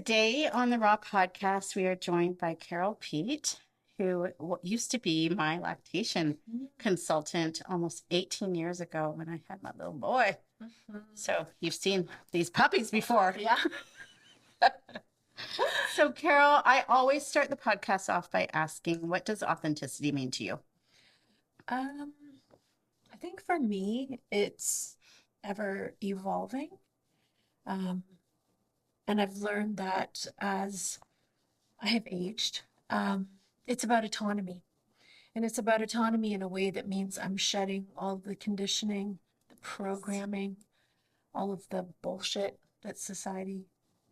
Today on the Raw podcast, we are joined by Carol Peat, who used to be my lactation consultant almost 18 years ago when I had my little boy. So you've seen these puppies before. Yeah. So, Carol, I always start the podcast off by asking, what does authenticity mean to you? Um, I think for me, it's ever evolving. Um, and I've learned that as I have aged, it's about autonomy. And it's about autonomy in a way that means I'm shedding all the conditioning, the programming, all of the bullshit that society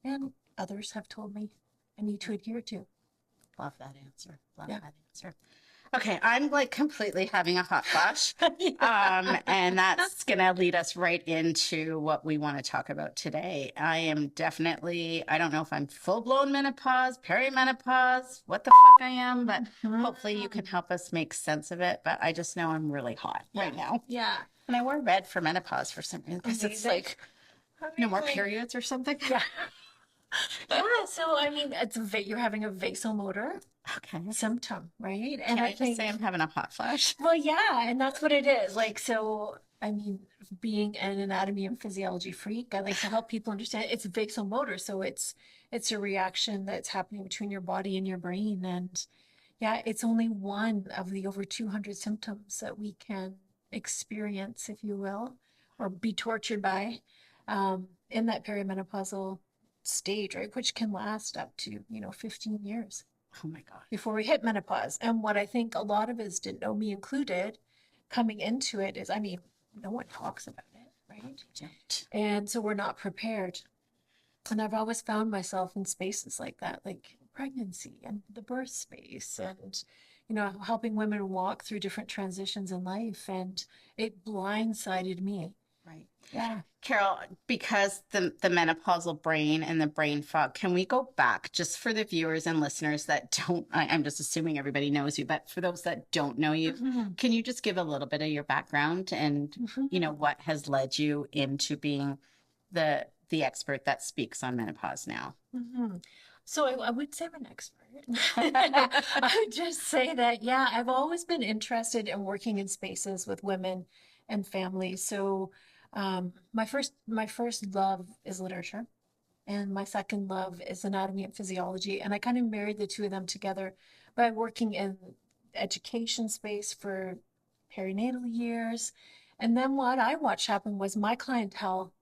and others have told me I need to adhere to. Love that answer. Love Yeah. that answer. Okay, I'm like completely having a hot flash. Yeah. And that's going to lead us right into what we want to talk about today. I am definitely, I don't know if I'm full-blown menopause, perimenopause, what the fuck I am, but hopefully you can help us make sense of it. But I just know I'm really hot right now. Yeah. And I wear red for menopause for some reason because it's Amazing. like no more periods or something. Yeah. Yeah, so I mean, you're having a vasomotor Okay. symptom, right? Can I just say I'm having a hot flash? Well, yeah, and that's what it is. Like, so I mean, being an anatomy and physiology freak, I like to help people understand it's vasomotor, so it's a reaction that's happening between your body and your brain, and yeah, it's only one of the over 200 symptoms that we can experience, if you will, or be tortured by in that perimenopausal stage, right? Which can last up to, 15 years Oh my God. before we hit menopause. And what I think a lot of us didn't know, me included, coming into it is, I mean, no one talks about it, right? Don't. And so we're not prepared. And I've always found myself in spaces like that, like pregnancy and the birth space and, helping women walk through different transitions in life. And it blindsided me. Right. Yeah. Carol, because the menopausal brain and the brain fog, can we go back just for the viewers and listeners that don't, I'm just assuming everybody knows you, but for those that don't know you, Mhm. can you just give a little bit of your background and, Mhm. what has led you into being the expert that speaks on menopause now? Mhm. So I would say I'm an expert. I would just say that, yeah, I've always been interested in working in spaces with women and families. So my first love is literature, and my second love is anatomy and physiology. And I kind of married the two of them together by working in education space for perinatal years. And then what I watched happen was my clientele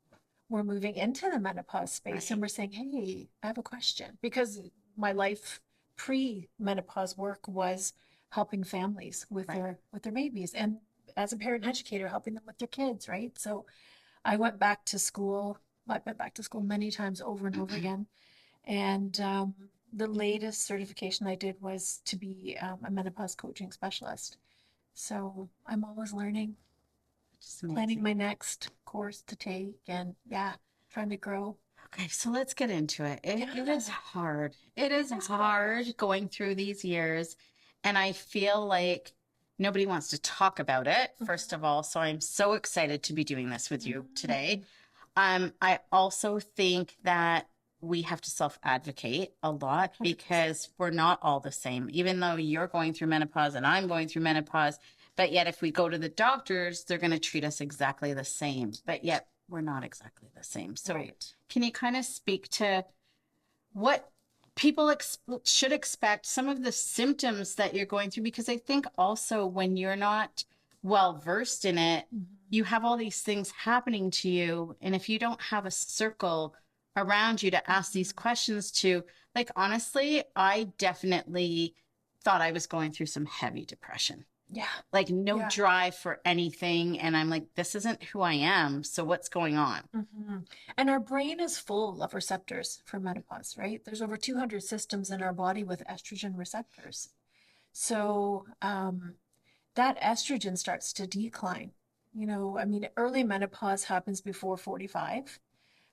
were moving into the menopause space and Right. we're saying, hey, I have a question. Because my life pre-menopause work was helping families with Right. their babies and as a parent educator helping them with their kids, right? So I went back to school. I went back to school many times over and over again. And the latest certification I did was to be a menopause coaching specialist. So I'm always learning, Just planning amazing. my next course to take, and yeah, trying to grow. Okay, so let's get into it. It is Yeah. hard. It is hard going through these years. And I feel like nobody wants to talk about it, first of all. So I'm so excited to be doing this with you today. I also think that we have to self-advocate a lot 100%. because we're not all the same. Even though you're going through menopause and I'm going through menopause, but yet if we go to the doctors, they're going to treat us exactly the same. But yet we're not exactly the same. So Right. can you kind of speak to what people should expect, some of the symptoms that you're going through? Because I think also when you're not well versed in it, you have all these things happening to you. And if you don't have a circle around you to ask these questions to, like, honestly, I definitely thought I was going through some heavy depression, Yeah. like no Yeah. drive for anything. And I'm like, this isn't who I am. So what's going on? And our brain is full of receptors for menopause, right? There's over 200 systems in our body with estrogen receptors. So that estrogen starts to decline. I mean, early menopause happens before 45.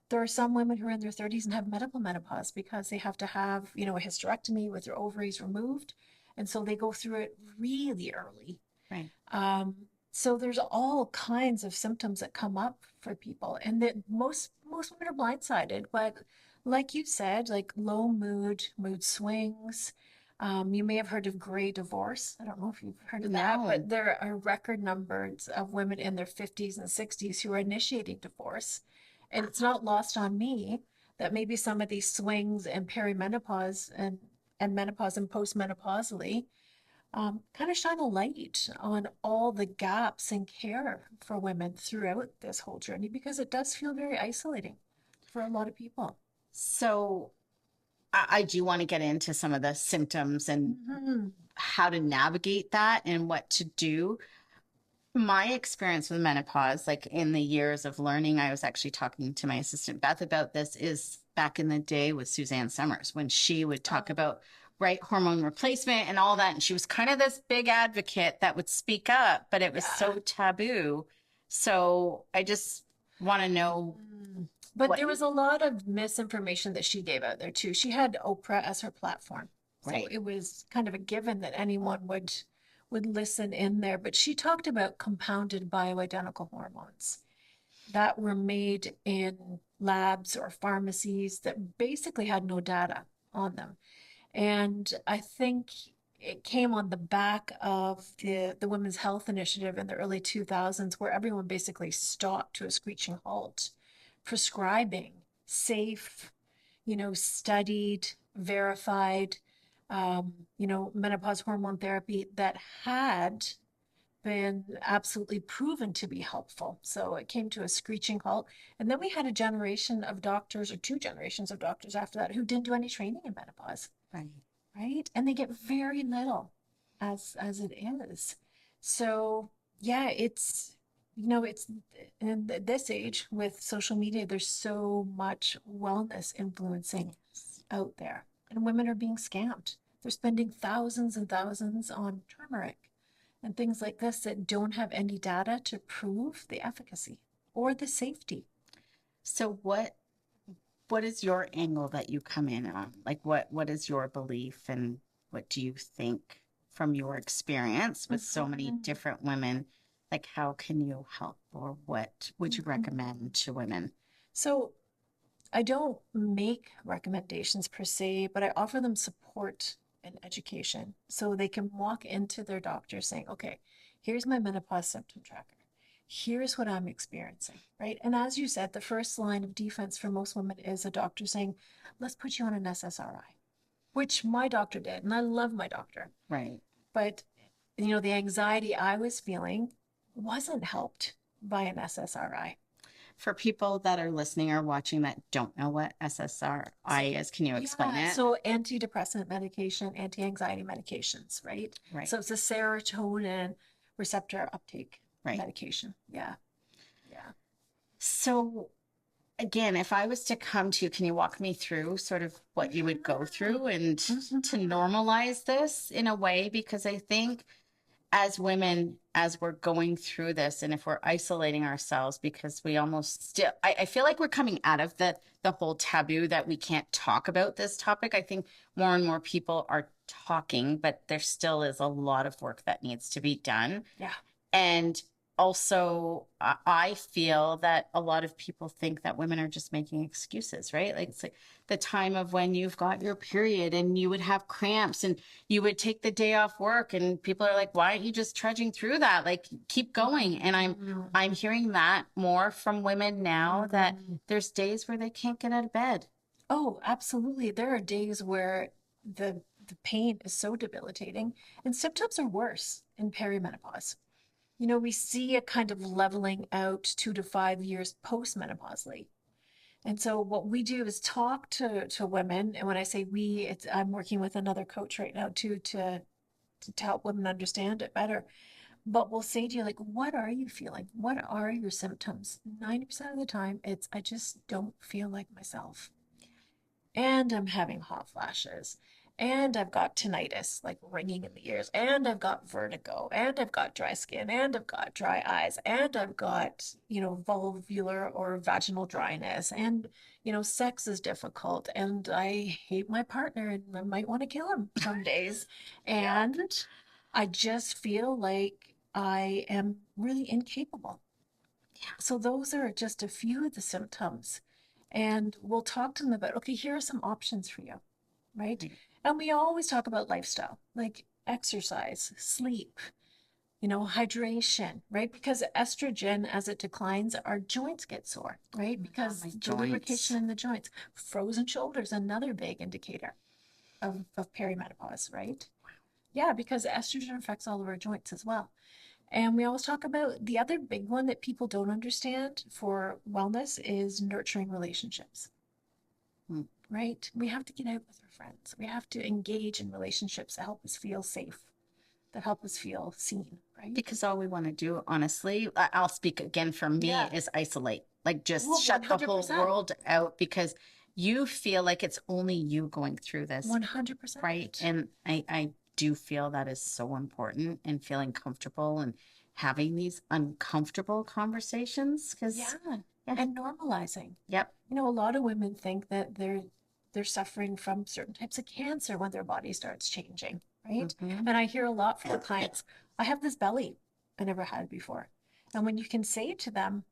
There are some women who are in their 30s and have medical menopause because they have to have, a hysterectomy with their ovaries removed. And so they go through it really early. Right. Um, so there's all kinds of symptoms that come up for people, and that most women are blindsided. But Like you said, like low mood, mood swings. You may have heard of gray divorce. I don't know if you've heard of that, No. but there are record numbers of women in their 50s and 60s who are initiating divorce. And it's not lost on me that maybe some of these swings and perimenopause and menopause and postmenopausally kind of shine a light on all the gaps in care for women throughout this whole journey because it does feel very isolating for a lot of people. So I do want to get into some of the symptoms and Mhm. how to navigate that and what to do. My experience with menopause, like in the years of learning, I was actually talking to my assistant Beth about this, is back in the day with Suzanne Summers when she would talk Oh, about right hormone replacement and all that. And she was kind of this big advocate that would speak up, but it was yeah. so taboo. So I just want to know Mm. But what, there was a lot of misinformation that she gave out there too. She had Oprah as her platform. So right. it was kind of a given that anyone would listen in there. But she talked about compounded bioidentical hormones that were made in labs or pharmacies that basically had no data on them. And I think it came on the back of the Women's Health Initiative in the early 2000s, where everyone basically stopped to a screeching halt, prescribing safe, studied, verified, menopause hormone therapy that had been absolutely proven to be helpful. So it came to a screeching halt. And then we had a generation of doctors, or two generations of doctors after that, who didn't do any training in menopause, Right. right? And they get very little as it is. So yeah, it's in this age with social media, there's so much wellness influencing out there. And women are being scammed. They're spending thousands and thousands on turmeric and things like this that don't have any data to prove the efficacy or the safety. So what is your angle that you come in on? Like what is your belief and what do you think from your experience with so many Mhm. different women? Like how can you help or what would you recommend Mhm. to women? So I don't make recommendations per se, but I offer them support and education so they can walk into their doctor saying, okay, here's my menopause symptom tracker. Here's what I'm experiencing, right? And as you said, the first line of defense for most women is a doctor saying, let's put you on an SSRI, which my doctor did. And I love my doctor. Right. But, the anxiety I was feeling wasn't helped by an SSRI. For people that are listening or watching that don't know what So, SSRI is, can you explain yeah, it? so antidepressant medication, anti-anxiety medications, right? Right. So it's a serotonin receptor uptake Right. medication. Yeah, yeah. So again, if I was to come to you, can you walk me through sort of what you would go Mhm. through and to Mhm. normalize this in a way? Because I think as women, as we're going through this, and if we're isolating ourselves because we almost still, I feel like we're coming out of the whole taboo that we can't talk about this topic. I think more and more people are talking, but there still is a lot of work that needs to be done. Yeah. And also, I feel that a lot of people think that women are just making excuses, right? Like it's like the time of when you've got your period and you would have cramps and you would take the day off work and people are like, why aren't you just trudging through that? Like keep going. And Mhm. I'm hearing that more from women now that Mhm. there's days where they can't get out of bed. Oh, absolutely. There are days where the pain is so debilitating and symptoms are worse in perimenopause. We see a kind of leveling out 2 to 5 years postmenopausally. And so what we do is talk to women, and when I say we, I'm working with another coach right now too to help women understand it better. But we'll say to you like, what are you feeling? What are your symptoms? 90% of the time, it's I just don't feel like myself, and I'm having hot flashes, and I've got tinnitus, like ringing in the ears, and I've got vertigo, and I've got dry skin, and I've got dry eyes, and I've got, vulvar or vaginal dryness, and, sex is difficult, and I hate my partner, and I might want to kill him some days. Yeah. And I just feel like I am really incapable. So those are just a few of the symptoms. And we'll talk to them about, okay, here are some options for you, right? Right. And we always talk about lifestyle, like exercise, sleep, hydration, right? Because estrogen, as it declines, our joints get sore, right? Because my the lubrication joints. in the joints. Frozen shoulders, another big indicator of perimenopause, right? Yeah, because estrogen affects all of our joints as well. And we always talk about the other big one that people don't understand for wellness is nurturing relationships, Hmm. right? We have to get out with our friends. We have to engage in relationships that help us feel safe, that help us feel seen, right? Because all we want to do, honestly, I'll speak again for me, Yeah. is isolate. Like just Well, shut the whole 100%. world out because you feel like it's only you going through this, 100%. right? And I do feel that is so important and feeling comfortable and having these uncomfortable conversations because Yeah. yeah, And normalizing. yep. A lot of women think that they're suffering from certain types of cancer when their body starts changing, right? Mhm. And I hear a lot from the clients, I have this belly I never had before. And when you can say to them,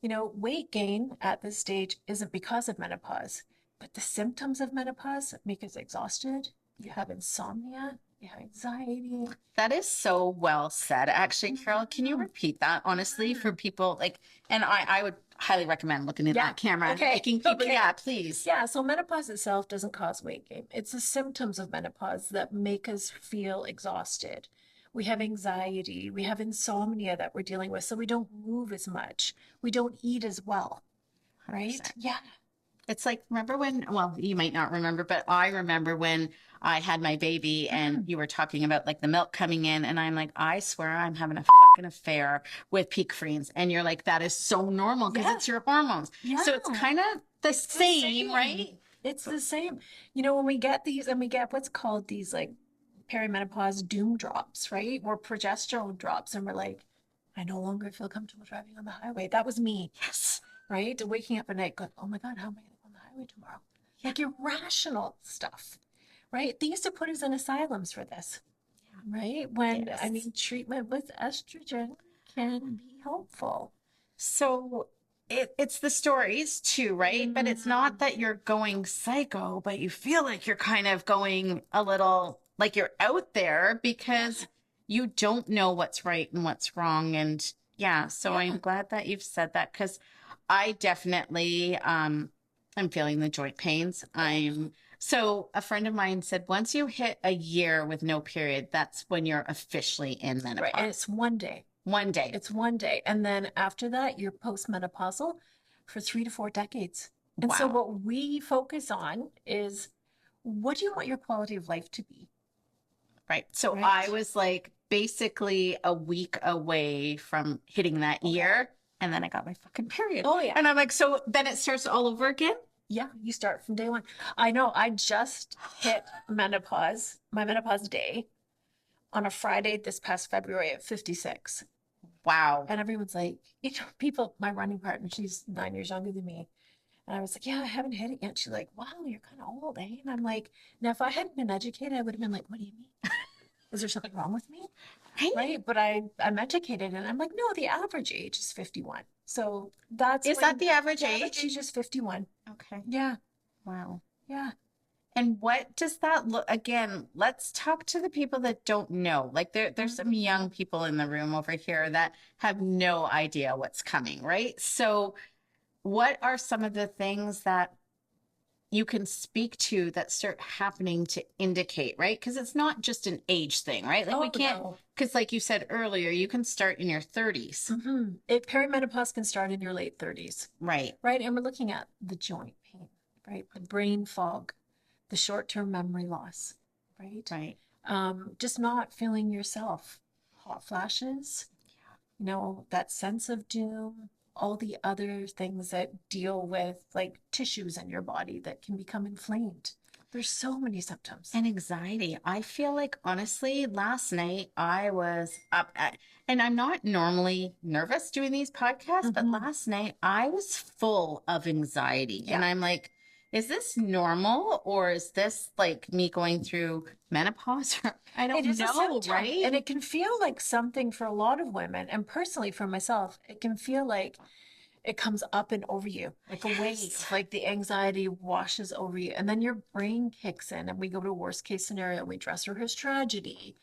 weight gain at this stage isn't because of menopause, but the symptoms of menopause make us exhausted. You have insomnia, you have anxiety. That is so well said. Actually, Carol, can you repeat that honestly for people like, and I would highly recommend looking at Yeah. that camera and Okay. making people, Okay. yeah, please. Yeah, so menopause itself doesn't cause weight gain. It's the symptoms of menopause that make us feel exhausted. We have anxiety, we have insomnia that we're dealing with, so we don't move as much. We don't eat as well, right? 100%. Yeah. It's like, remember when, well, you might not remember, but I remember when I had my baby and you were talking about like the milk coming in, and I'm like, I swear I'm having a fucking affair with peak freeze. And you're like, that is so normal because Yeah. it's your hormones. Yeah. So it's kind of the same, right? It's the same. When we get these and we get what's called these like perimenopause doom drops, right? Or progesterone drops, and we're like, I no longer feel comfortable driving on the highway. That was me. Yes. Right? Waking up at night going, oh my God, how am I going to go on the highway tomorrow? Like irrational stuff, right? They used to put us in asylums for this, right? When, I Yes. mean, treatment with estrogen can be helpful. So it's the stories too, right? But it's not that you're going psycho, but you feel like you're kind of going a little like you're out there because you don't know what's right and what's wrong. And yeah, so I'm glad that you've said that because I definitely I'm feeling the joint pains. So a friend of mine said once you hit a year with no period, that's when you're officially in menopause. Right. And it's one day. One day. It's one day. And then after that, you're postmenopausal for 3 to 4 decades. And so Wow. what we focus on is what do you want your quality of life to be? Right. So Right. I was like basically a week away from hitting that year. And then I got my fucking period. Oh, yeah. And I'm like, so then it starts all over again? Yeah, you start from day one. I know. I just hit menopause, my menopause day on a Friday this past February at 56. Wow. And everyone's like, people, my running partner, she's 9 years younger than me. And I was like, yeah, I haven't hit it yet. She's like, wow, you're kind of old, eh? And I'm like, now if I hadn't been educated, I would have been like, what do you mean? Is there something wrong with me? Right? But I'm educated and I'm like, no, the average age is 51. So that's Is that the average the age? average age is 51. Okay. Yeah. Wow. Yeah. And what does that look again? Let's talk to the people that don't know. Like there's some young people in the room over here that have no idea what's coming, right? So what are some of the things that you can speak to that start happening to indicate, right? Because it's not just an age thing, right? Like we can't, because like you said earlier, you can start in your 30s. Perimenopause can start in your late 30s. Right. Right. And we're looking at the joint pain, right? The brain fog, the short-term memory loss, right? Right. Just not feeling yourself. Hot flashes, that sense of doom, all the other things that deal with like tissues in your body that can become inflamed. There's so many symptoms. And anxiety. I feel like honestly, last night I was up at, and I'm not normally nervous doing these podcasts, but last night I was full of anxiety. And I'm like, is this normal or is this like me going through menopause? I don't know, right? And it can feel like something for a lot of women, and personally for myself, it can feel like it comes up and over you like a wave, like the anxiety washes over you. And then your brain kicks in and we go to worst case scenario and we dress rehearse tragedy,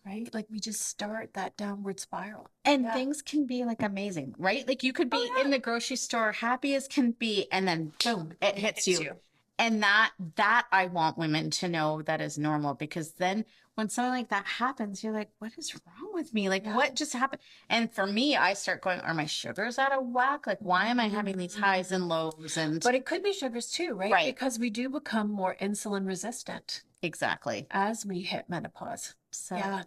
right? Like we just start that downward spiral. And things can be like amazing, right? Like you could be in the grocery store happy as can be, and then boom, it hits you. And that I want women to know that is normal, because then when something like that happens, you're like, what is wrong with me? Like what just happened? And for me, I start going, are my sugars out of whack? Like why am I having these highs and lows? And but it could be sugars too, right? Because we do become more insulin resistant. Exactly. As we hit menopause. So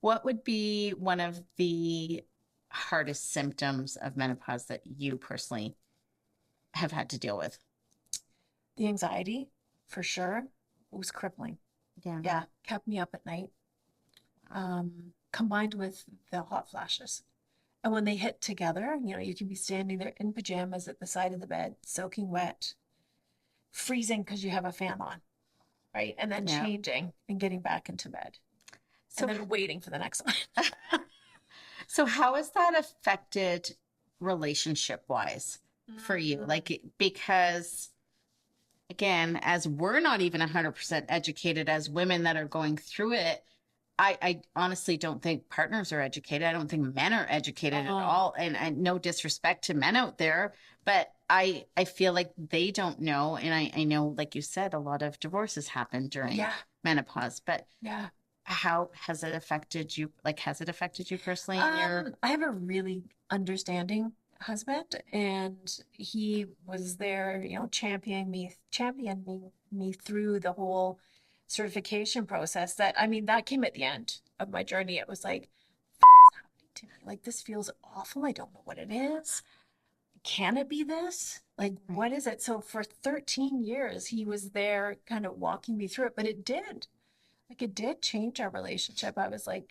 what would be one of the hardest symptoms of menopause that you personally have had to deal with? The anxiety, for sure, was crippling. Yeah, kept me up at night. Combined with the hot flashes. And when they hit together, you know, you can be standing there in pajamas at the side of the bed, soaking wet, freezing because you have a fan on, right? And then changing and getting back into bed. So, and then waiting for the next one. So how has that affected relationship wise for you? Like, because again, as we're not even 100% educated as women that are going through it, I honestly don't think partners are educated. I don't think men are educated at all. And no disrespect to men out there, but I feel like they don't know. And I know, like you said, a lot of divorces happen during menopause, but how has it affected you? Like, has it affected you personally? I have a really understanding husband, and he was there, you know, championing me through the whole certification process. That, I mean, that came at the end of my journey. It was like, is happening to me? Like, this feels awful. I don't know what it is. Can it be this? Like, what is it? So for 13 years, he was there kind of walking me through it, but it did. Like, it did change our relationship. I was like,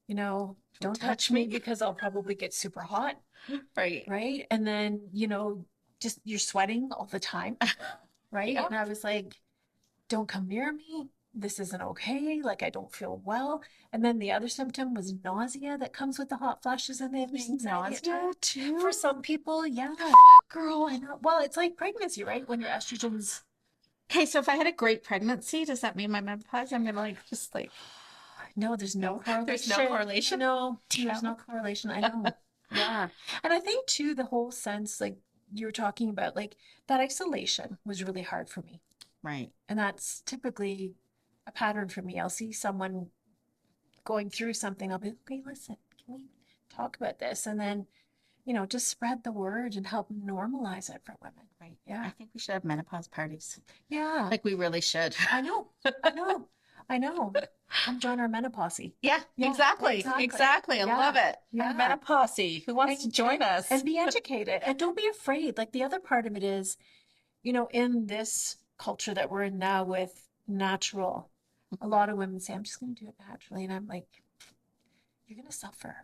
you know, don't touch me because I'll probably get super hot. Right. Right. And then, you know, just you're sweating all the time. Right. And I was like, don't come near me. This isn't okay. Like, I don't feel well. And then the other symptom was nausea that comes with the hot flashes and the anxiety. Nausea too? For some people, yeah. Girl, I know. Well, it's like pregnancy, right? When your estrogens. Okay, so if I had a great pregnancy, does that mean my menopause? I'm gonna like just like no, there's no correlation. There's no correlation. No, there's no correlation. I know. Yeah. And I think too, the whole sense, like you were talking about, like that isolation was really hard for me. Right. And that's typically a pattern for me. I'll see someone going through something. I'll be, okay, listen, can we talk about this? And then, you know, just spread the word and help normalize it for women. Right. Yeah. I think we should have menopause parties. Yeah. Like we really should. I know. I know. I know. I'm join our menopause. Yeah, exactly. I love it. Yeah. Menopause. Who wants to join us? And be educated. And don't be afraid. Like the other part of it is, you know, in this culture that we're in now with natural, a lot of women say, I'm just going to do it naturally. And I'm like, you're going to suffer.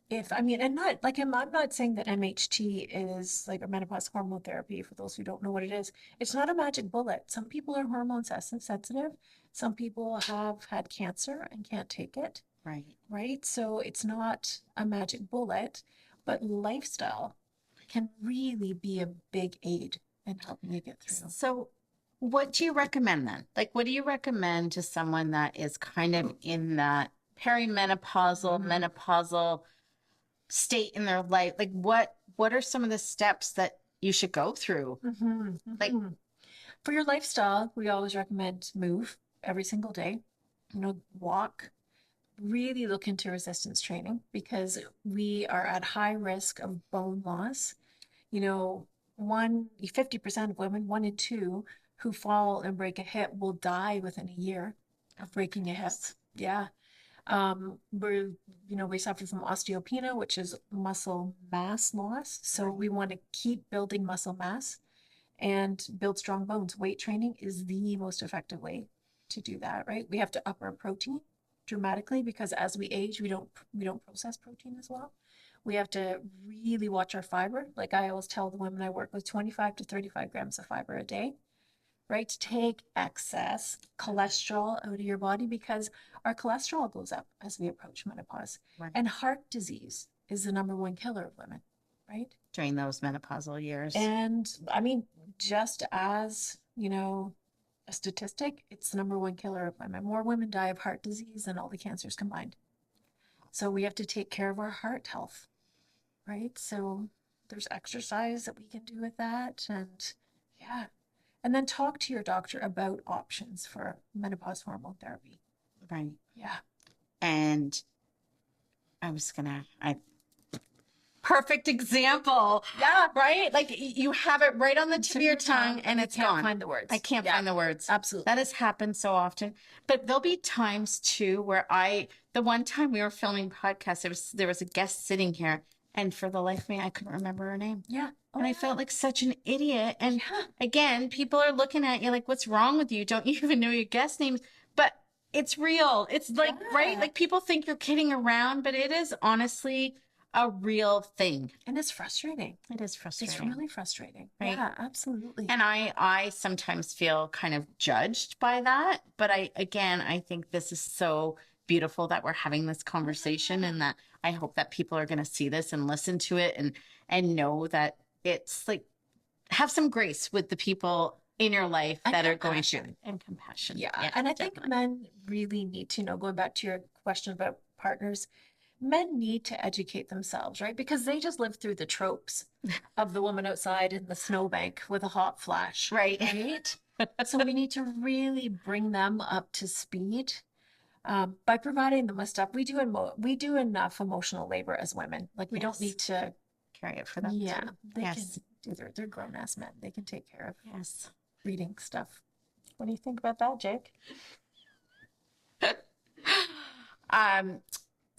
If, I mean, and not like, I'm not saying that MHT is like a menopause hormone therapy. For those who don't know what it is, it's not a magic bullet. Some people are hormone sensitive. Some people have had cancer and can't take it. Right. Right. So it's not a magic bullet, but lifestyle can really be a big aid in helping you get through. So what do you recommend then? Like, what do you recommend to someone that is kind of in that perimenopausal, menopausal state in their life? Like, what are some of the steps that you should go through? Like, for your lifestyle, we always recommend move every single day. You know, walk. Really look into resistance training because we are at high risk of bone loss. You know, 50% of women, 1 in 2 who fall and break a hip will die within a year of breaking a hip. Yeah. We suffer from osteopenia, which is muscle mass loss. So we want to keep building muscle mass and build strong bones. Weight training is the most effective way to do that, right? We have to up our protein dramatically because as we age, we don't process protein as well. We have to really watch our fiber. Like I always tell the women I work with, 25 to 35 grams of fiber a day, right? To take excess cholesterol out of your body because our cholesterol goes up as we approach menopause. Right. And heart disease is the #1 killer of women, right? during those menopausal years. And I mean, just as, a statistic, it's the number one killer of women. More women die of heart disease than all the cancers combined. So we have to take care of our heart health, right? So there's exercise that we can do with that. And yeah. And then talk to your doctor about options for menopause hormone therapy. Right. Yeah. And perfect example. Yeah. Right? Like you have it right on the tip of your tongue and it's can't gone. find the words. I can't find the words. Absolutely. That has happened so often. But there'll be times too where the one time we were filming podcasts, there was a guest sitting here, and for the life of me, I couldn't remember her name. Yeah. And I felt like such an idiot. And again, people are looking at you like, what's wrong with you? Don't you even know your guest names? But it's real. It's like, right? Like people think you're kidding around, but it is honestly a real thing. And it's frustrating. It is frustrating. It's really frustrating. Right? Yeah, absolutely. And I sometimes feel kind of judged by that. But I think this is so beautiful that we're having this conversation, and that I hope that people are going to see this and listen to it and know that it's like, have some grace with the people in your life that are going through, and compassion. Yeah. And I think men really need to know, going back to your question about partners, men need to educate themselves, right? Because they just live through the tropes of the woman outside in the snowbank with a hot flash. Right. So we need to really bring them up to speed by providing them with stuff. We do enough emotional labor as women. Like we don't need to carry it for them. Yeah. Too. They can do they're grown ass men. They can take care of reading stuff. What do you think about that, Jake?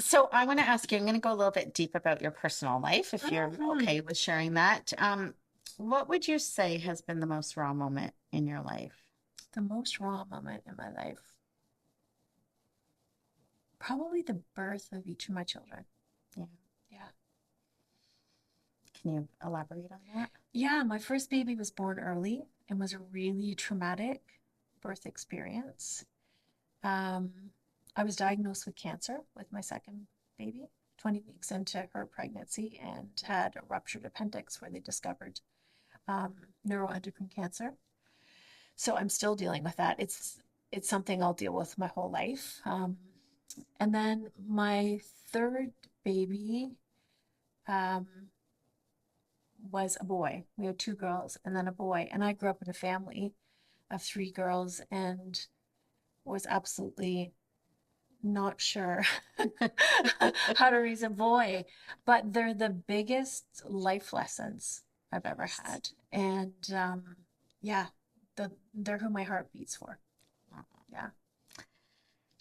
So I want to ask you, I'm going to go a little bit deep about your personal life, if you're okay with sharing that. What would you say has been the most raw moment in your life? The most raw moment in my life? Probably the birth of each of my children. Yeah. Yeah. Can you elaborate on that? Yeah, my first baby was born early and was a really traumatic birth experience. I was diagnosed with cancer with my second baby, 20 weeks into her pregnancy, and had a ruptured appendix where they discovered neuroendocrine cancer. So I'm still dealing with that. It's something I'll deal with my whole life. And then my third baby was a boy. We had two girls and then a boy. And I grew up in a family of three girls and was absolutely not sure how to raise a boy. But they're the biggest life lessons I've ever had. And they're who my heart beats for. Yeah.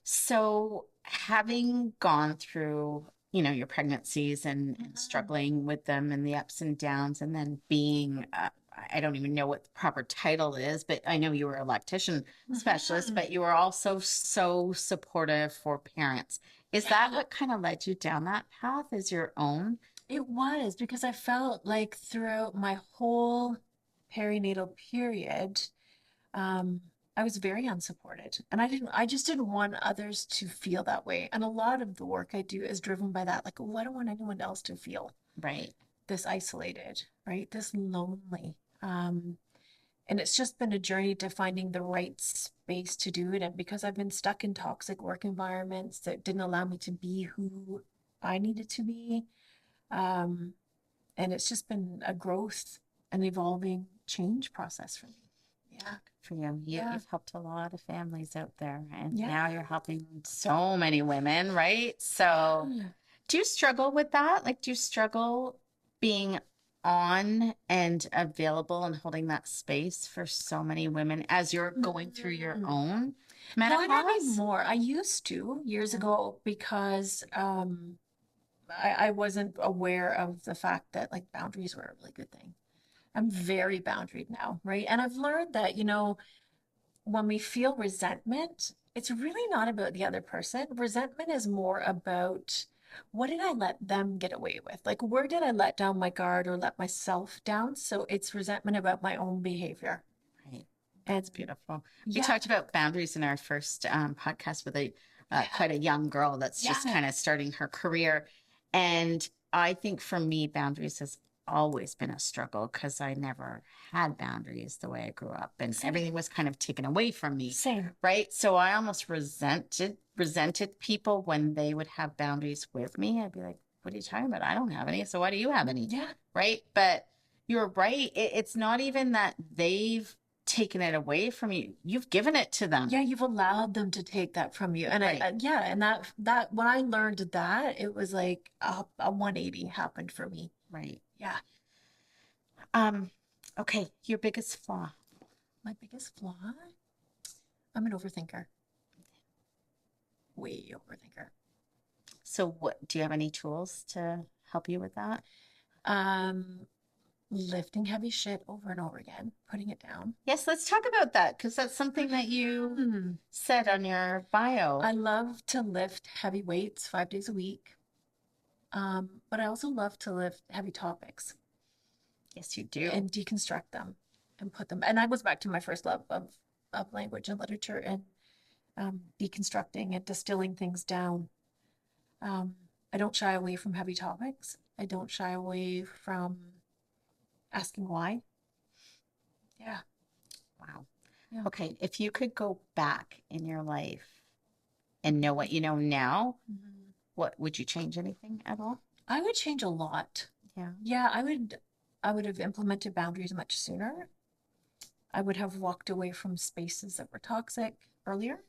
So having gone through, your pregnancies and struggling with them and the ups and downs, and then being, I don't even know what the proper title is, but I know you were a lactation specialist, but you were also so supportive for parents. Is that what kind of led you down that path, is your own? It was, because I felt like throughout my whole perinatal period, I was very unsupported, and I just didn't want others to feel that way. And a lot of the work I do is driven by that. Like, oh, I don't want anyone else to feel this isolated, right? This lonely. And it's just been a journey to finding the right space to do it. And because I've been stuck in toxic work environments that didn't allow me to be who I needed to be. And it's just been a growth and evolving change process for me. Yeah. For you. You've helped a lot of families out there, and now you're helping so many women, right? So do you struggle with that? Like, do you struggle being on and available and holding that space for so many women as you're going through your own menopause? Not anymore. I used to years ago, because I wasn't aware of the fact that like boundaries were a really good thing. I'm very boundaried now, right? And I've learned that, when we feel resentment, it's really not about the other person. Resentment is more about, what did I let them get away with? Like, where did I let down my guard or let myself down? So it's resentment about my own behavior. Right. That's beautiful. We Yeah. talked about boundaries in our first podcast with quite a young girl that's just kind of starting her career. And I think for me, boundaries has always been a struggle because I never had boundaries the way I grew up, and Same. everything was kind of taken away from me. Same. Right. So I almost resented people when they would have boundaries with me. I'd be like, what are you talking about? I don't have any. So why do you have any? Yeah. Right. But you're right. It's not even that they've taken it away from you. You've given it to them. Yeah, you've allowed them to take that from you. And Right. yeah, and that when I learned that, it was like a 180 happened for me. Right. Yeah. Okay. Your biggest flaw. My biggest flaw? I'm an overthinker. Way overthinker. So what, do you have any tools to help you with that? Lifting heavy shit over and over again, putting it down. Yes, let's talk about that because that's something that you said on your bio. I love to lift heavy weights 5 days a week. But I also love to lift heavy topics. Yes, you do. And deconstruct them and put them. And I was back to my first love of language and literature and deconstructing and distilling things down. I don't shy away from heavy topics. I don't shy away from asking why. Yeah. Wow. Yeah. Okay, if you could go back in your life and know what you know now, what would you change anything at all? I would change a lot. Yeah. Yeah, I would have implemented boundaries much sooner. I would have walked away from spaces that were toxic earlier,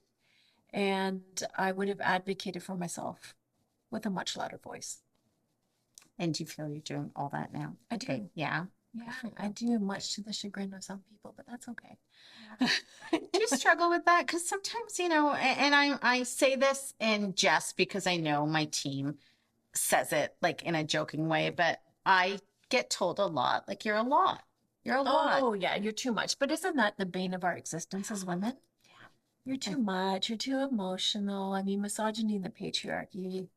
and I would have advocated for myself with a much louder voice. And do you feel you're doing all that now? I do. Yeah. Yeah, I do, much to the chagrin of some people, but that's okay. Do you struggle with that? Because sometimes, and I say this in jest because I know my team says it like in a joking way, but I get told a lot, like you're a lot. You're a lot. Oh, yeah, you're too much. But isn't that the bane of our existence as women? Yeah. You're too much. You're too emotional. I mean, misogyny and the patriarchy,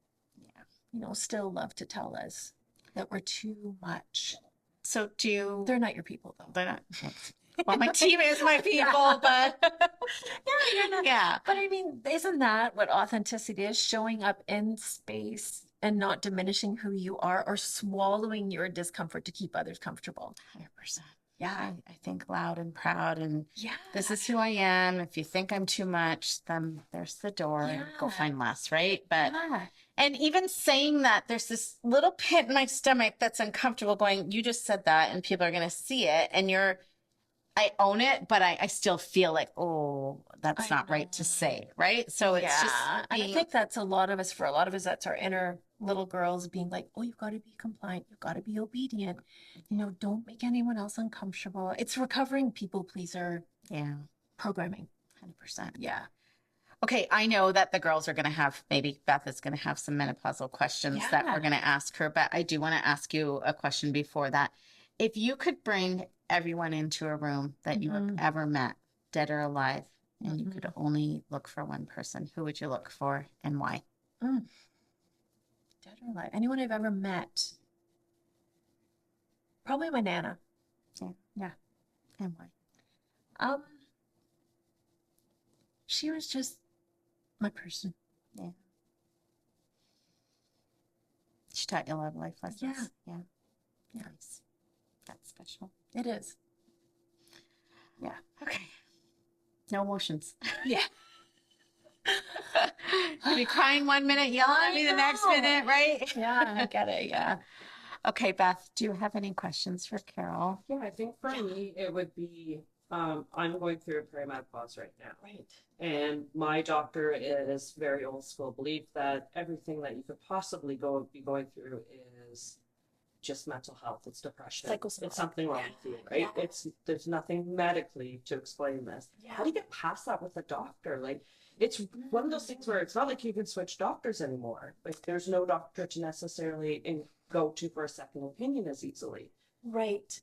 still love to tell us that we're too much. So They're not your people, though. They're not. Well, my team is my people, but yeah, you're not. Yeah. But I mean, isn't that what authenticity is? Showing up in space and not diminishing who you are or swallowing your discomfort to keep others comfortable. 100%. Yeah. I think loud and proud, and Yeah. this is who I am. If you think I'm too much, then there's the door. Yeah. Go find less, right? But Yeah. and even saying that, there's this little pit in my stomach that's uncomfortable going, you just said that and people are going to see it. And I own it, but I still feel like, oh, that's not right to say. Right. So it's just And I think that's for a lot of us, that's our inner little girls being like, oh, you've got to be compliant. You've got to be obedient. Don't make anyone else uncomfortable. It's recovering people pleaser programming. 100%. Yeah. Okay, I know that the girls are going to have, maybe Beth is going to have some menopausal questions that we're going to ask her, but I do want to ask you a question before that. If you could bring everyone into a room that you have ever met, dead or alive, and you could only look for one person, who would you look for and why? Dead or alive? Anyone I've ever met? Probably my Nana. Yeah. And why? She was just my person. Yeah. She taught you a lot of life lessons. Yeah. Nice. That's special. It is. Yeah. Okay. No emotions. Yeah. You'll be crying 1 minute, yelling at me the next minute, right? Yeah, I get it. Yeah. Okay, Beth, do you have any questions for Carol? Yeah, I think for me, it would be, I'm going through perimenopause right now. Right. And my doctor is very old school, belief that everything that you could possibly be going through is just mental health. It's depression. It's something wrong with you, right? Yeah. There's nothing medically to explain this. Yeah. How do you get past that with a doctor? Like, it's one of those things where it's not like you can switch doctors anymore. Like, there's no doctor to necessarily go to for a second opinion as easily. Right.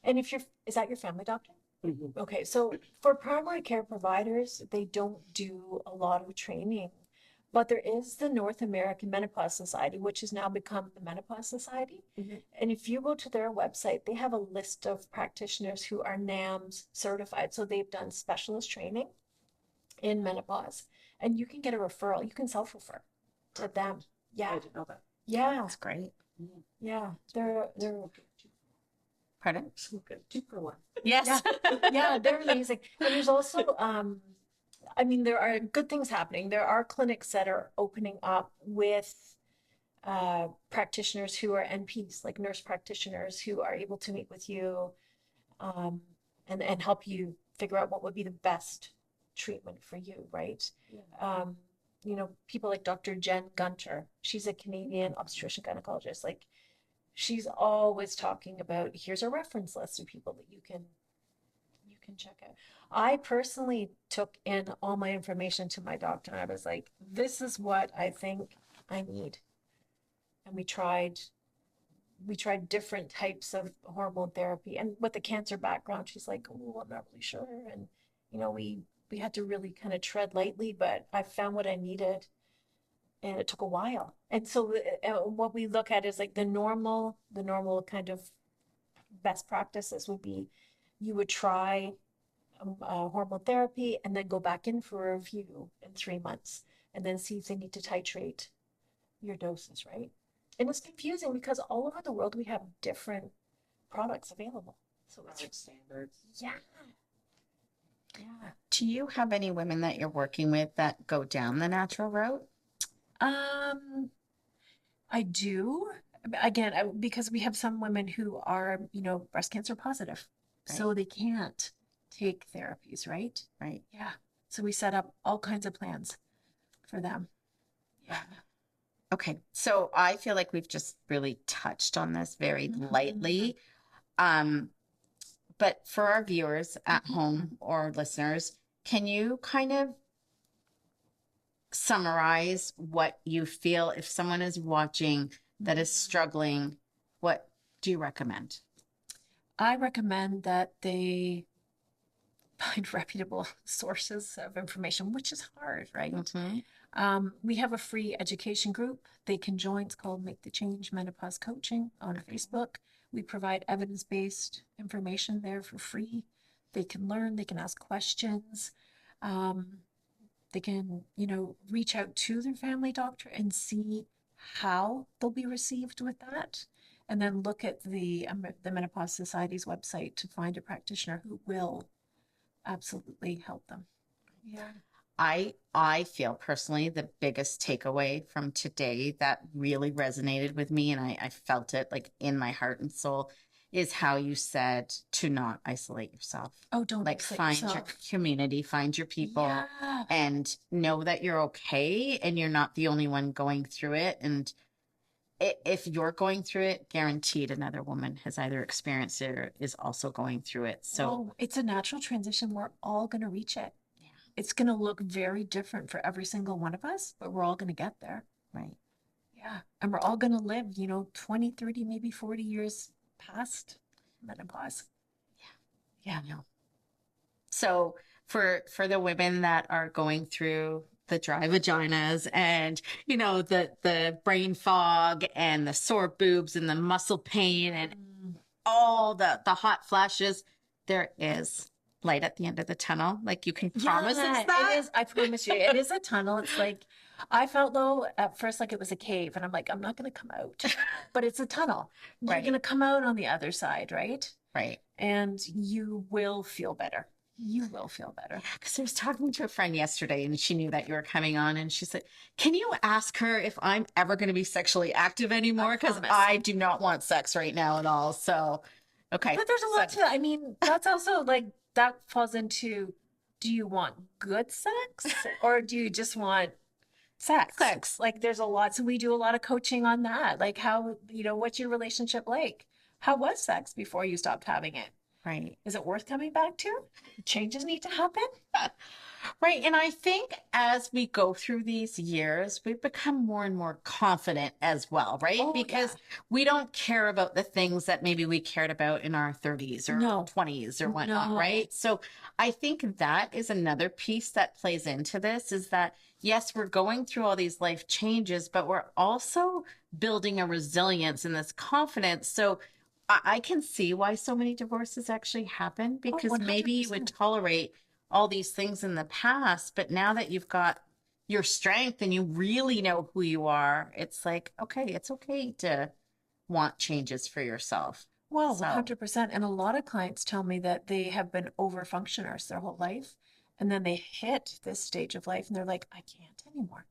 And is that your family doctor? Mm-hmm. Okay, so for primary care providers, they don't do a lot of training, but there is the North American Menopause Society, which has now become the Menopause Society. Mm-hmm. And if you go to their website, they have a list of practitioners who are NAMS certified. So they've done specialist training in menopause, and you can get a referral. You can self-refer to them. Yeah. I didn't know that. Yeah. That's great. Yeah. They're Pardon? So good. 2 for 1. Yes. Yeah, they're amazing. And there's also, I mean, there are good things happening. There are clinics that are opening up with practitioners who are NPs, like nurse practitioners, who are able to meet with you um, and help you figure out what would be the best treatment for you, right? Yeah. You know, people like Dr. Jen Gunter, she's a Canadian obstetrician gynecologist. Like, she's always talking about here's a reference list of people that you can check out. I personally took in all my information to my doctor and I was like, this is what I think I need. And we tried different types of hormone therapy. And with the cancer background, she's like, oh, I'm not really sure. And you know, we had to really kind of tread lightly, but I found what I needed and it took a while. And so what we look at is like the normal kind of best practices would be you would try hormone therapy and then go back in for a review in 3 months and then see if they need to titrate your doses, right? And it's confusing because all over the world we have different products available. So it's Standards. yeah. Yeah. Do you have any women that you're working with that go down the natural route? I do. Again, because we have some women who are, you know, breast cancer positive. Right. So they can't take therapies, right? Right. Yeah. So we set up all kinds of plans for them. Yeah. Okay. So I feel like we've just really touched on this very lightly. But for our viewers at home or listeners, can you kind of summarize what you feel if someone is watching that is struggling? What do you recommend? I recommend that they find reputable sources of information, which is hard, right? We have a free education group they can join. It's called Make the Change Menopause Coaching on Facebook. We provide evidence-based information there for free. They can learn, they can ask questions. They can, you know, reach out to their family doctor and see how they'll be received with that. And then look at the Menopause Society's website to find a practitioner who will absolutely help them. Yeah. I feel personally the biggest takeaway from today that really resonated with me, and I felt it like in my heart and soul, is how you said to not isolate yourself. Oh, don't like isolate find yourself. your community, find your people, Yeah. and know that you're okay and you're not the only one going through it. And if you're going through it, guaranteed another woman has either experienced it or is also going through it. So it's a natural transition. We're all going to reach it. Yeah. It's going to look very different for every single one of us, but we're all going to get there. Right. Yeah. And we're all going to live, you know, 20, 30, maybe 40 years past menopause. Yeah. Yeah. So for the women that are going through the dry vaginas and, you know, the brain fog and the sore boobs and the muscle pain and all the hot flashes, there is light at the end of the tunnel. Like you can promise it's that. It is. I promise you, it is a tunnel. It's like, I felt though at first like it was a cave and I'm like, I'm not going to come out, but it's a tunnel. You're Right. going to come out on the other side, right? Right. And you will feel better. You will feel better. Because I was talking to a friend yesterday and she knew that you were coming on and she said, can you ask her if I'm ever going to be sexually active anymore? Because I do not want sex right now at all. So, okay. But there's a lot to that. I mean, that's also like, that falls into, do you want good sex or do you just want sex? Like there's a lot. So we do a lot of coaching on that. Like how, you know, what's your relationship like? How was sex before you stopped having it? Right. Is it worth coming back to? Changes need to happen. Right. And I think as we go through these years, we become more and more confident as well, right? Oh, because we don't care about the things that maybe we cared about in our 30s or 20s or whatnot, right? So I think that is another piece that plays into this is that, yes, we're going through all these life changes, but we're also building a resilience and this confidence. So I can see why so many divorces actually happen because maybe you would tolerate all these things in the past, but now that you've got your strength and you really know who you are, it's like, okay, it's okay to want changes for yourself. Well, So 100%. And a lot of clients tell me that they have been over functioners their whole life. And then they hit this stage of life and they're like, I can't anymore.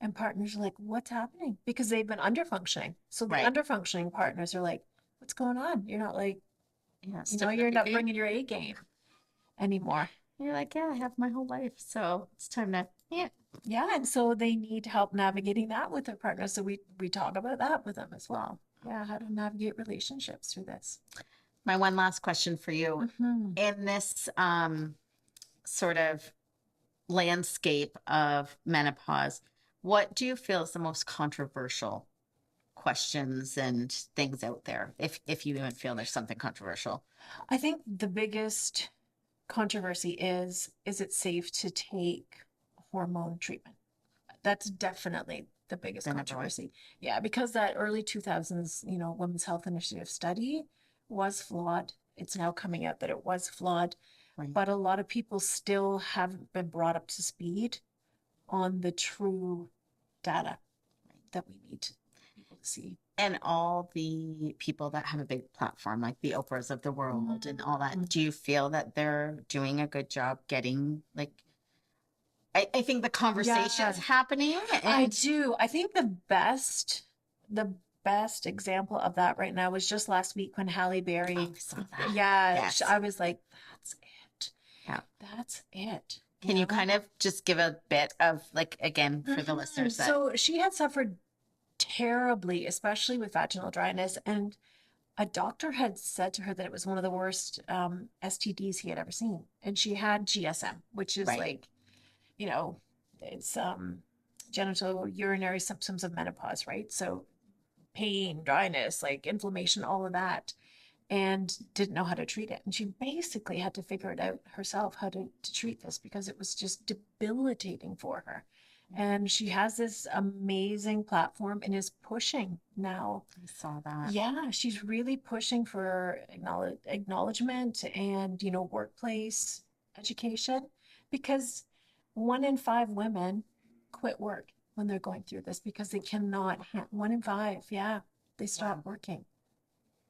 And partners are like, what's happening? Because they've been under functioning. So the right. under functioning partners are like, what's going on? You're not like, Yeah, you're not bringing your A game anymore. You're like, yeah, I have my whole life. So it's time to, yeah. Yeah. And so they need help navigating that with their partner. So we talk about that with them as well. Yeah. How to navigate relationships through this. My one last question for you. Mhm. In this sort of landscape of menopause, what do you feel is the most controversial questions and things out there? If you even feel there's something controversial. I think the biggest controversy is it safe to take hormone treatment? That's definitely the biggest The number one. controversy. Yeah, because that early 2000s, Women's Health Initiative study was flawed. It's now coming out that it was flawed, Right. but a lot of people still haven't been brought up to speed on the true data that we need people to see. And all the people that have a big platform, like the Oprahs of the world and all that, do you feel that they're doing a good job getting like, I think the conversation's Yeah. happening. I And do. I think the best example of that right now was just last week when Halle Berry. oh, I saw that. Yeah, Yes. I was like, that's it. Yeah. That's it. Can you kind of just give a bit of like, again, for the Mhm. listeners that So she had suffered terribly, especially with vaginal dryness, and a doctor had said to her that it was one of the worst STDs he had ever seen, and she had GSM, which is Right. like, it's genital urinary symptoms of menopause, right? So pain, dryness, like inflammation, all of that, and didn't know how to treat it. And she basically had to figure it out herself how to treat this because it was just debilitating for her. And she has this amazing platform and is pushing now. I saw that. Yeah, she's really pushing for acknowledgement and, workplace education because 1 in 5 women quit work when they're going through this because they cannot, 1 in 5, yeah, they stop working.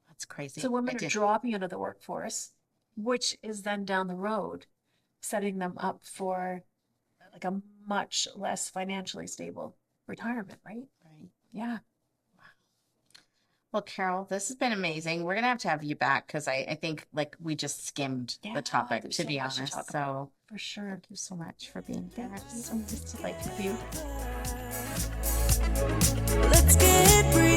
That's crazy. So women are dropping out of the workforce, which is then down the road setting them up for like a much less financially stable retirement, right? Right. Yeah. Well, Carol, this has been amazing. We're gonna have to have you back because I think like we just skimmed Yeah, the topic, there's to so be much to honest. talk So about, for sure. thank you so much for being here. Thank you. So much to like you. Let's get real.